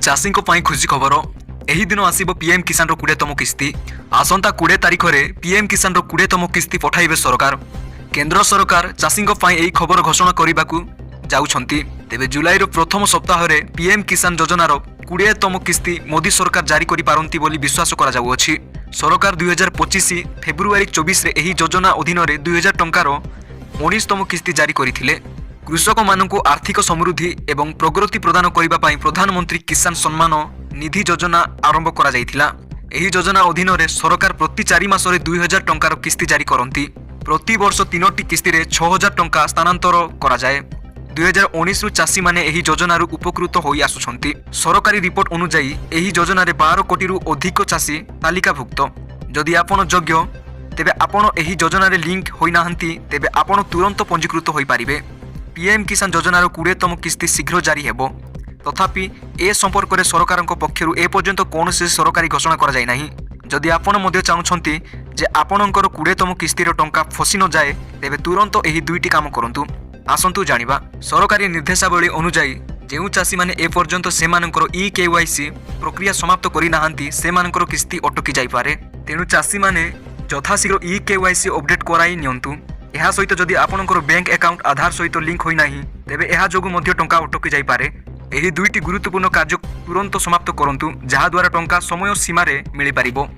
चाषी खुशी खबर एही दिन आसिबो पीएम किसान 20तम किस्ती। आसंता 20 तारिख में पीएम किसान 20तम किस्ती पठाइबे सरकार। केंद्र सरकार चाषी एही खबर घोषणा करने जाउछंती। तेबे जुलाई प्रथम सप्ताह में पीएम किसान योजनार 20तम किस्ती मोदी सरकार जारी करि पारंती बोली विश्वास करा जाउअछि। सरकार 2025 फेब्रुआरी 24 रे एही योजना अधीन 2000 टंकार 19तम किस्ती जारी करथिले। कृषक मानकु आर्थिक समृद्धि एवं प्रगति प्रदान करने पाई प्रधानमंत्री किसान सम्मान निधि योजना आरंभ करा जायथिला। एही योजना अधीन सरकार प्रति 4 मासरे 2000 टंकार किस्ती जारी करती। प्रति वर्ष 3टी किस्ती रे 6000 टंका स्थानांतर करा जाए। 2019 रु चाषी माने एही योजनार उपकृत होई आसुछंती। सरकारी रिपोर्ट अनुसार एही योजना रे 12 कोटी रु अधिक चाषी तालिकाभुक्त। जदि आपण योग्य तेबे आपण एही योजना रे लिंक होई नाहंती तेबे आपण तुरंत पंजीकृत होई पारिबे। पीएम किसान योजनार 20तम किस्ती शीघ्र जारी हेबो। तथापि ए संपर्क में सरकार पक्षरु ए पर्यंत कौन से सरकारी घोषणा करा जाय नाही। जदि आपण मध्य चाहुछंती जे आपणकर 20तम किस्तीर टंका फसी न जाए तेबे तुरंत एही दुईटी काम करंतु। आसंतु जानिबा सरकारी निर्देशावली अनुसार जेउ चाषी माने ए पर्यंत सेमानकर ई-केवाईसी प्रक्रिया समाप्त करि नाहंती सेमानकर किस्ती अटकी जाय पारे। तेनु चाषी माने यथाशीघ्र ई-केवाईसी अपडेट कराई नियंतु। यह सहित जदि आपणकर बैंक अकाउंट आधार सहित लिंक होई नाही तेबे एहा जोगु मध्य टंका अटकी जाय पारे। एही दुईटी गुरुत्वपूर्ण कार्य तुरंत समाप्त करंतु जहा द्वारा टंका समय सीमा रे मिली पारिबो।